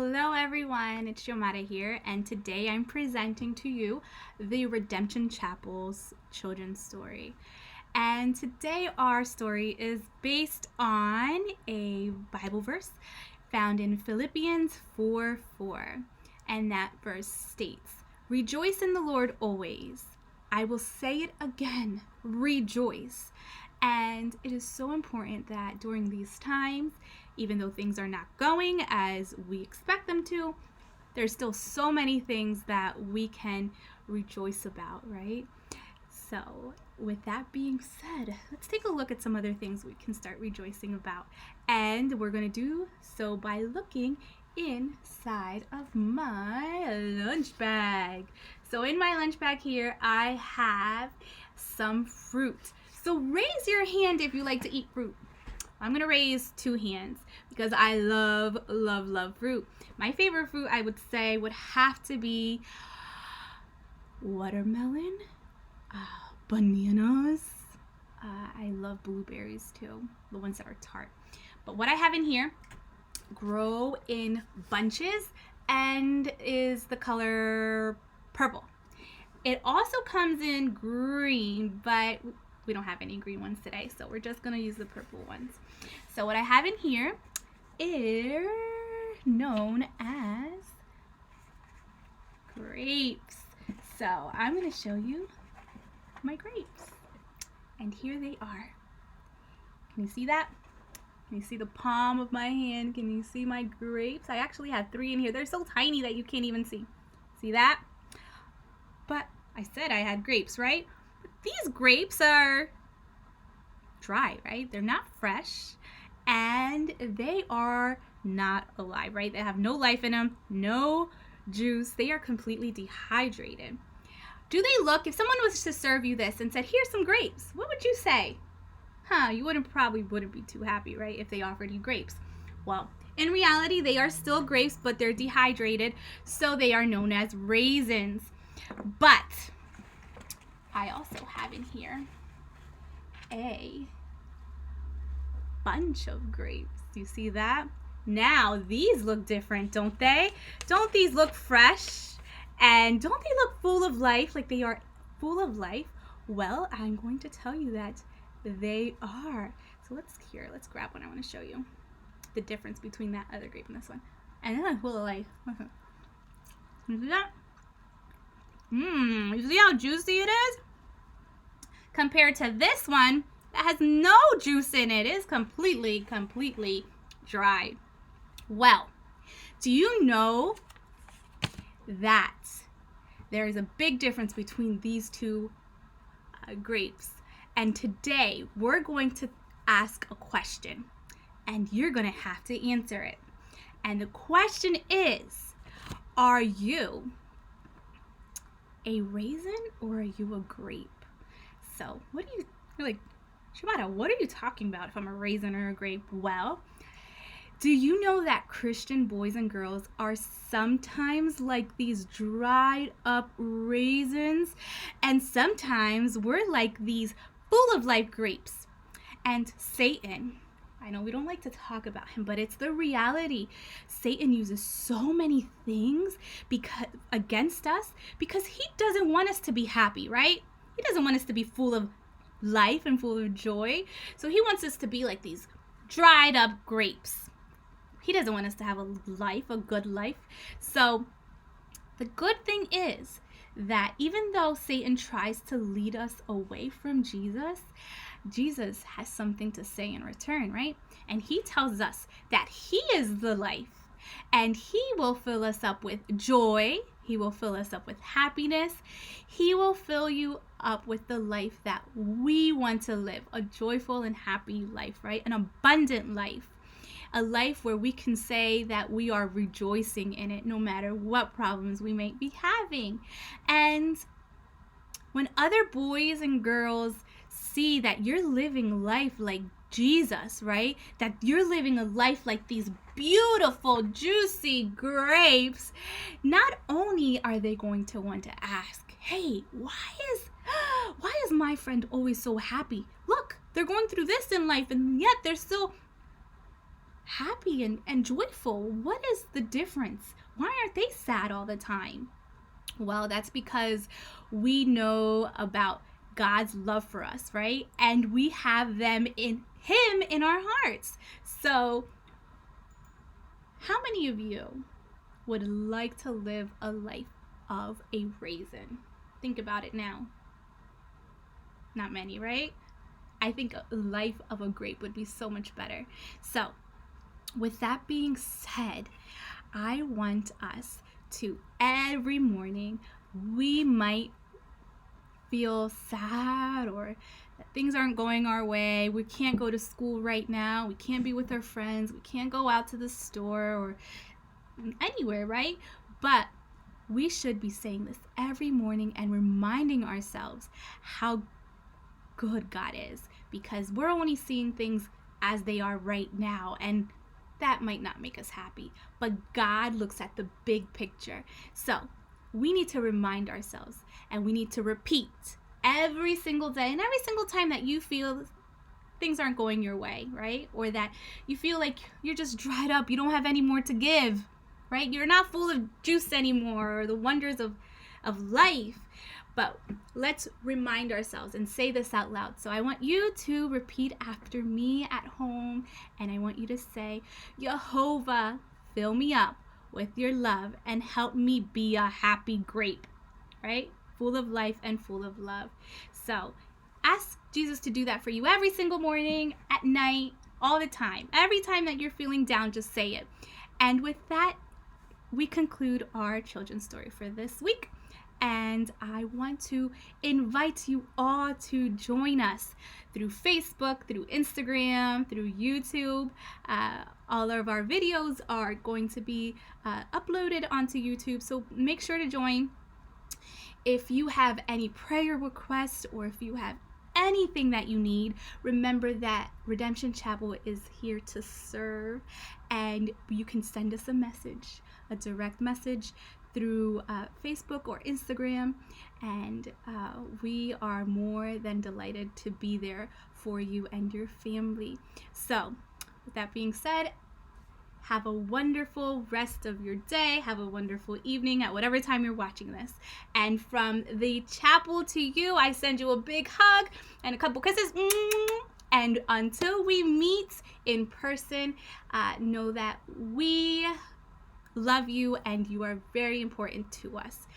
Hello everyone, it's Yomara here, and today I'm presenting to you the Redemption Chapel's children's story. And today our story is based on a Bible verse found in Philippians 4:4. And that verse states, "Rejoice in the Lord always. I will say it again, rejoice." And it is so important that during these times, even though things are not going as we expect them to, there's still so many things that we can rejoice about, right? So, with that being said, let's take a look at some other things we can start rejoicing about. And we're going to do so by looking inside of my lunch bag. So, in my lunch bag here, I have some fruit. So raise your hand if you like to eat fruit. I'm going to raise 2 hands because I love fruit. My favorite fruit, I would say, would have to be watermelon, bananas. I love blueberries too, the ones that are tart. But what I have in here grow in bunches and is the color purple. It also comes in green, but we don't have any green ones today, so we're just going to use the purple ones. So what I have in here is known as grapes. So I'm going to show you my grapes. And here they are. Can you see that? Can you see the palm of my hand? Can you see my grapes? I actually have 3 in here. They're so tiny that you can't even see. See that? But I said I had grapes, right? These grapes are dry, right? They're not fresh, and they are not alive, right? They have no life in them, no juice. They are completely dehydrated. Do they look, if someone was to serve you this and said, "Here's some grapes," what would you say? You probably wouldn't be too happy, right, if they offered you grapes. Well, in reality, they are still grapes, but they're dehydrated, so they are known as raisins. But I also have in here a bunch of grapes. Do you see that? Now, these look different, don't they? Don't these look fresh? And don't they look full of life, like they are full of life? Well, I'm going to tell you that they are. So let's grab one. I want to show you the difference between that other grape and this one. And then I'm full of life. You see that? You see how juicy it is? Compared to this one that has no juice in it. It is completely dry. Well, do you know that there is a big difference between these 2 grapes? And today we're going to ask a question, and you're going to have to answer it. And the question is, are you a raisin or are you a grape? So you're like, Shimada, what are you talking about if I'm a raisin or a grape? Well, do you know that Christian boys and girls are sometimes like these dried up raisins? And sometimes we're like these full of life grapes. And Satan, I know we don't like to talk about him, but it's the reality. Satan uses so many things against us because he doesn't want us to be happy, right? He doesn't want us to be full of life and full of joy. So he wants us to be like these dried up grapes. He doesn't want us to have a good life. So the good thing is that even though Satan tries to lead us away from Jesus, Jesus has something to say in return, right? And he tells us that he is the life, and he will fill us up with joy. He will fill us up with happiness. He will fill you up with the life that we want to live, a joyful and happy life, right? An abundant life. A life where we can say that we are rejoicing in it no matter what problems we may be having. And when other boys and girls see that you're living life like Jesus, right? That you're living a life like these beautiful, juicy grapes, not only are they going to want to ask, "Hey, why is my friend always so happy? Look, they're going through this in life and yet they're still happy and joyful. What is the difference? Why aren't they sad all the time? Well, that's because we know about God's love for us, right? And we have them in Him in our hearts. So, how many of you would like to live a life of a raisin? Think about it now. Not many, right? I think a life of a grape would be so much better. So, with that being said, I want us to every morning, we might feel sad or that things aren't going our way. We can't go to school right now. We can't be with our friends. We can't go out to the store or anywhere, right? But we should be saying this every morning and reminding ourselves how good God is, because we're only seeing things as they are right now, and that might not make us happy, but God looks at the big picture. So we need to remind ourselves, and we need to repeat every single day, and every single time that you feel things aren't going your way, right? Or that you feel like you're just dried up, you don't have any more to give, right? You're not full of juice anymore, or the wonders of life. But let's remind ourselves and say this out loud. So I want you to repeat after me at home, and I want you to say, Jehovah, fill me up with your love and help me be a happy grape, right? Full of life and full of love. So ask Jesus to do that for you every single morning, at night, all the time. Every time that you're feeling down, just say it. And with that, we conclude our children's story for this week. And I want to invite you all to join us through Facebook, through Instagram, through YouTube. All of our videos are going to be uploaded onto YouTube, so make sure to join. If you have any prayer requests, or if you have anything that you need, remember that Redemption Chapel is here to serve, and you can send us a message, a direct message through Facebook or Instagram, and we are more than delighted to be there for you and your family. So with that being said, have a wonderful rest of your day. Have a wonderful evening at whatever time you're watching this. And from the chapel to you, I send you a big hug and a couple kisses. And until we meet in person, know that we love you and you are very important to us.